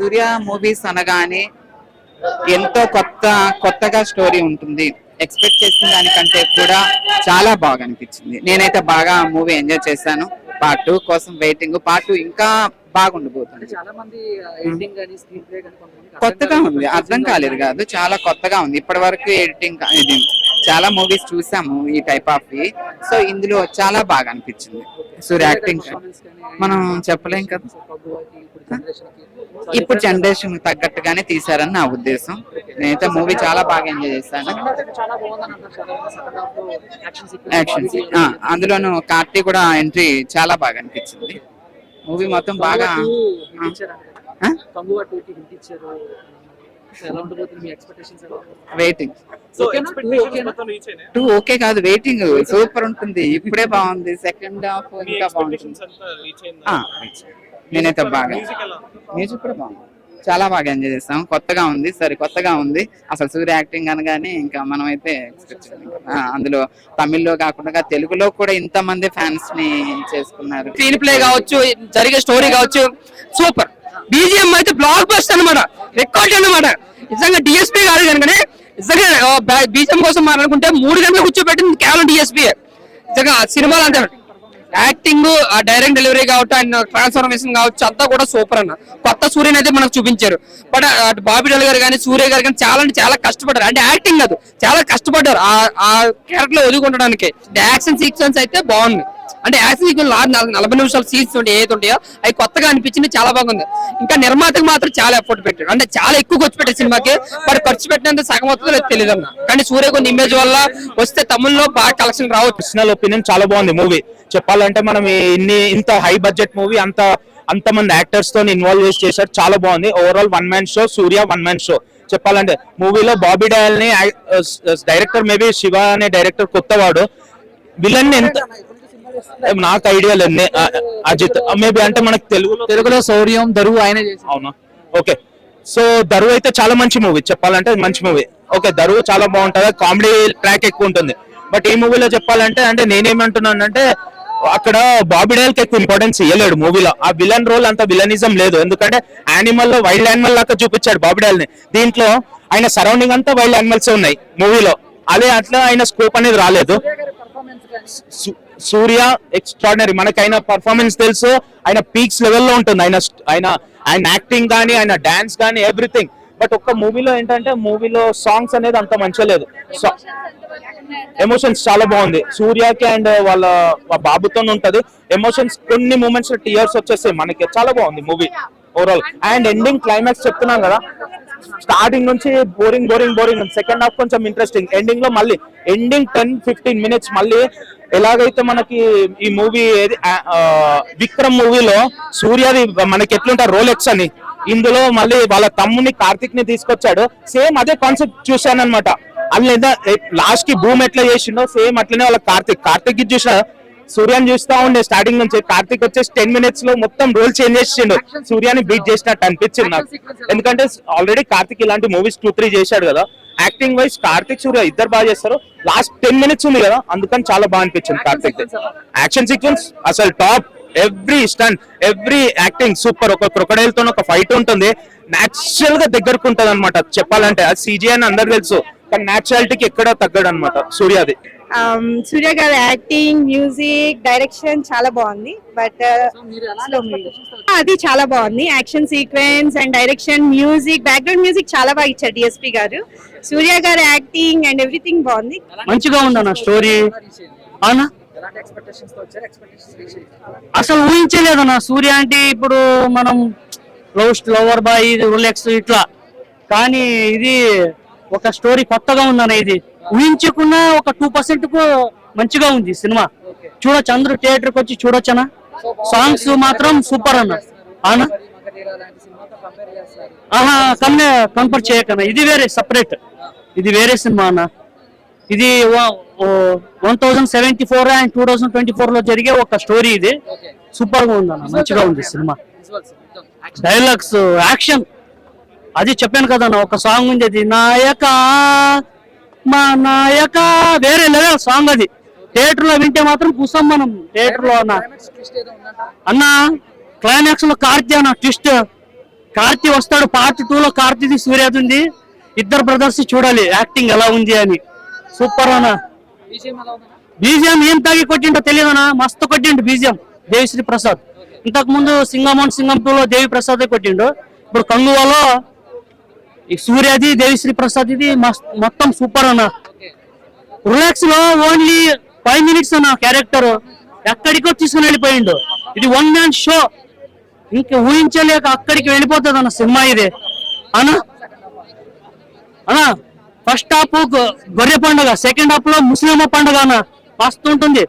సూర్య movies అనగానే ఎంతో కొత్తగా స్టోరీ ఉంటుంది. ఎక్స్పెక్ట్ చేసిన దానికంటే కూడా చాలా బాగా అనిపించింది. నేనైతే బాగా మూవీ ఎంజాయ్ చేశాను. పార్ట్ 2 కోసం వెయిటింగ్. పార్ట్ 2 ఇంకా బాగుండబోతుంది. కొత్తగా ఉంది, అర్థం కాలేదు కాదు, చాలా కొత్తగా ఉంది. ఇప్పటి వరకు ఎడిటింగ్ ఇది చాలా మూవీస్ చూసాము ఈ టైప్ ఆఫ్. సో ఇందులో చాలా బాగా అనిపించింది. సూర్య యాక్టింగ్ మనం చెప్పలేం కదా, ఇప్పుడు జనరేషన్ తగ్గట్టుగానే తీసారని నా ఉద్దేశం. నేనైతే మూవీ చాలా బాగా ఎంజాయ్ చేశాను. యాక్షన్స్ అందులోను కార్తీ కూడా ఎంట్రీ చాలా బాగా అనిపించింది. మూవీ మొత్తం బాగా వెయిటింగ్. 2 ఓకే కాదు, వెయిటింగ్ సూపర్ ఉంటుంది. ఇప్పుడే బాగుంది, సెకండ్ హాఫ్ ఇంకా బాగుంటుంది. నేనైతే బాగా మ్యూజిక్ కూడా బాగుంది, చాలా బాగా ఎంజాయ్ చేస్తాం. కొత్తగా ఉంది, కొత్తగా ఉంది. అసలు సూర్య యాక్టింగ్ అనగానే ఇంకా మనం అయితే అందులో తమిళ్లో కాకుండా తెలుగులో కూడా ఇంతమంది ఫ్యాన్స్ ని చేసుకున్నారు. స్క్రీన్ ప్లే కావచ్చు, జరిగే స్టోరీ కావచ్చు, సూపర్. బీజిఎం అయితే బ్లాక్ బస్టర్ అనమాట, రికార్డ్ అనమాట. నిజంగా డిఎస్పీ కాదు కనుకనే నిజంగా బీజిఎం కోసం మాట్లాడుకుంటే 3 గంటలు కూర్చోబెట్టింది కేవలం డిఎస్పీ. నిజంగా సినిమాలు అంతే, యాక్టింగ్, ఆ డైరెక్ట్ డెలివరీ కావచ్చు, అండ్ ట్రాన్స్ఫర్మేషన్ కావచ్చు, అంతా కూడా సూపర్ అన్న. కొత్త సూర్యని అయితే మనకు చూపించారు. బట్ బాబీ డోల్ గారు కానీ సూర్య గారు కానీ చాలా కష్టపడ్డారు. అంటే యాక్టింగ్ కాదు, చాలా కష్టపడ్డారు ఆ క్యారెక్టర్ లో ఒదుకుండడానికి. యాక్షన్ సీక్వెన్స్ అయితే బాగుంది. అంటే యాక్షన్ సీక్వెన్స్ 40 నిమిషాల సీన్స్ ఏదైతే ఉంటాయో అవి కొత్తగా అనిపించింది, చాలా బాగుంది. ఇంకా నిర్మాతకు మాత్రం చాలా ఎఫర్ట్ పెట్టాడు, అంటే చాలా ఎక్కువ ఖర్చు పెట్టారు సినిమాకి. బట్ ఖర్చు పెట్టినంత సగం అవుతుందో తెలియదు అన్న. కానీ సూర్య కొన్ని ఇమేజ్ వల్ల వస్తే తమిళ్లో బాగా కలెక్షన్ రావచ్చు. పర్సనల్ ఒపీనియన్ చాలా బాగుంది మూవీ. చెప్పాలంటే మనం ఇంత హై బడ్జెట్ మూవీ అంతమంది యాక్టర్స్ తో ఇన్వాల్వ్ చేశారు, చాలా బాగుంది. ఓవరాల్ 1 మ్యాన్ షో, సూర్య 1 మ్యాన్ షో. చెప్పాలంటే మూవీలో బాబీ డయల్ ని డైరెక్టర్ మేబీ శివ అనే డైరెక్టర్ కొత్తవాడు. విలన్ ఎంత నాకు ఐడియా లేదు, అజిత్ మేబీ. అంటే మనకు తెలుగులో శౌర్యం దరువు ఆయన. అవునా, ఓకే. సో దరువు అయితే చాలా మంచి మూవీ, చెప్పాలంటే మంచి మూవీ. ఓకే, దరువు చాలా బాగుంటుంది, కామెడీ ట్రాక్ ఎక్కువ ఉంటుంది. బట్ ఈ మూవీలో చెప్పాలంటే అంటే నేనేమంటున్నాను అంటే అక్కడ బాబీ డయల్ కి ఎక్కువ ఇంపార్టెన్స్ ఇవ్వలేడు మూవీలో. ఆ విలన్ రోల్ అంత విలనిజం లేదు, ఎందుకంటే యానిమల్ లో వైల్డ్ యానిమల్ లాగా చూపించాడు బాబీ డయల్ ని. దీంట్లో ఆయన సరౌండింగ్ అంతా వైల్డ్ యానిమల్స్ ఉన్నాయి మూవీలో. అట్లా ఆయన స్కోప్ అనేది రాలేదు. సూర్య ఎక్స్ట్రాడినరీ, మనకి ఆయన పర్ఫార్మెన్స్ తెలుసు, ఆయన పీక్స్ లెవెల్లో ఉంటుంది. ఆయన యాక్టింగ్ కానీ, ఆయన డాన్స్ కానీ, ఎవ్రీథింగ్. బట్ ఒక్క మూవీలో ఏంటంటే మూవీలో సాంగ్స్ అనేది అంత మంచిగా లేదు. ఎమోషన్స్ చాలా బాగుంది సూర్యకి అండ్ వాళ్ళ బాబుతో ఉంటది. ఎమోషన్స్ కొన్ని మూమెంట్స్ టీయర్స్ వచ్చేస్తాయి మనకి. చాలా బాగుంది movie overall. And ending climax చెప్తున్నాం కదా, స్టార్టింగ్ నుంచి బోరింగ్, సెకండ్ హాఫ్ కొంచెం ఇంట్రెస్టింగ్. ఎండింగ్ లో మళ్ళీ ఎండింగ్ 10-15 మినిట్స్ మళ్ళీ ఎలాగైతే మనకి ఈ మూవీ విక్రమ్ మూవీలో సూర్యది మనకి ఎట్లుంటారు రోలెక్స్ అని, ఇందులో మళ్ళీ వాళ్ళ తమ్ముని కార్తిక్ ని తీసుకొచ్చాడు. సేమ్ అదే కాన్సెప్ట్ చూశాను అనమాట. అందులో లాస్ట్ కి భూమి ఎట్లా చేసిండో సేమ్ అట్లనే వాళ్ళ కార్తిక్ చూసిన సూర్యాని చూస్తా ఉండే స్టార్టింగ్ నుంచి. కార్తిక్ వచ్చేసి 10 మినిట్స్ లో మొత్తం రోల్ చేంజ్ చేసిండు, సూర్యాని బీట్ చేసినట్టు అనిపించింది నాకు. ఎందుకంటే ఆల్రెడీ కార్తిక్ ఇలాంటి మూవీస్ 2-3 చేశాడు కదా. యాక్టింగ్ వైజ్ కార్తిక్ సూర్య ఇద్దరు బాగా చేస్తారు. లాస్ట్ 10 మినిట్స్ ఉంది కదా, అందుకని చాలా బాగా అనిపించింది కార్తిక్. యాక్షన్ సీక్వెన్స్ అసలు top, every stunt, every acting super. ఒక క్రొకడైల్ తో ఒక ఫైట్ ఉంటుంది, నేచురల్ గా దగ్గరకు ఉంటది అనమాట. చెప్పాలంటే అది CGI అని అందరు తెలుసు, కానీ నేచురాలిటీకి ఎక్కడ తగ్గడు అనమాట సూర్యది. సూర్య గారి యాక్టింగ్, మ్యూజిక్, డైరెక్షన్ చాలా బాగుంది. బట్ అది చాలా బాగుంది. Action sequence and direction, music, background music చాలా బాగా ఇచ్చారు డిఎస్పీ గారు. సూర్య గారి యాక్టింగ్ అండ్ ఎవ్రీథింగ్ బాగుంది, మంచిగా ఉందన్న స్టోరీ. అవునా, అసలు ఊహించలేదన్న సూర్య అంటే. ఇప్పుడు మనం లవర్ బాయ్, రోలెక్స్ ఇట్లా, కానీ ఇది ఒక స్టోరీ కొత్తగా ఉందన్న. ఇది ఊహించకుండా ఒక 2% కు మంచిగా ఉంది సినిమా. చూడొచ్చు, అందరూ థియేటర్కి వచ్చి చూడొచ్చనా. సాంగ్స్ మాత్రం సూపర్ అన్న. అవునా, కంపేర్ చేయకన్నా, ఇది వేరే సపరేట్, ఇది వేరే సినిమా అన్న. ఇది 1074 అండ్ 2024 లో జరిగే ఒక స్టోరీ. ఇది సూపర్ గా ఉంది అన్న, మంచిగా ఉంది సినిమా. డైలాగ్స్, యాక్షన్, అది చెప్పాను కదన్న. ఒక సాంగ్ ఉంది, అది నాయక మా నాయక, వేరే లెవెల్ సాంగ్. అది థియేటర్ లో వింటే మాత్రం కూసాం మనం థియేటర్ లో. అన్న క్లైమాక్స్ లో కార్తీ అన్న ట్విస్ట్ కార్తీ వస్తాడు పార్ట్ 2 లో, కార్తీది సూర్యది ఉంది. ఇద్దరు బ్రదర్స్ చూడాలి యాక్టింగ్ ఎలా ఉంది అని. సూపర్ అన్న. బీజిఎం ఏం తాగి కొట్టిండో తెలియదనా, మస్తు కొట్టిండు బీజిఎం దేవిశ్రీ ప్రసాద్. ఇంతకు ముందు సింగం 1 సింగం 2 లో దేవి ప్రసాద్ కొట్టిండు. ఇప్పుడు కంగువాలో ఈ సూర్యది దేవిశ్రీ ప్రసాద్ ఇది మొత్తం సూపర్ అన్న. రిలాక్స్ లో ఓన్లీ 5 minutes అన్న క్యారెక్టర్ ఎక్కడికో తీసుకుని వెళ్ళిపోయిండు. ఇది 1 man షో, ఇంకా ఊహించలేక అక్కడికి వెళ్ళిపోతుంది అన్న సినిమా ఇది అన్న. ఫస్ట్ హాఫ్ గొర్రె పండుగ, సెకండ్ హాఫ్ లో ముస్లిం పండుగ అన్న, మస్తు ఉంటుంది.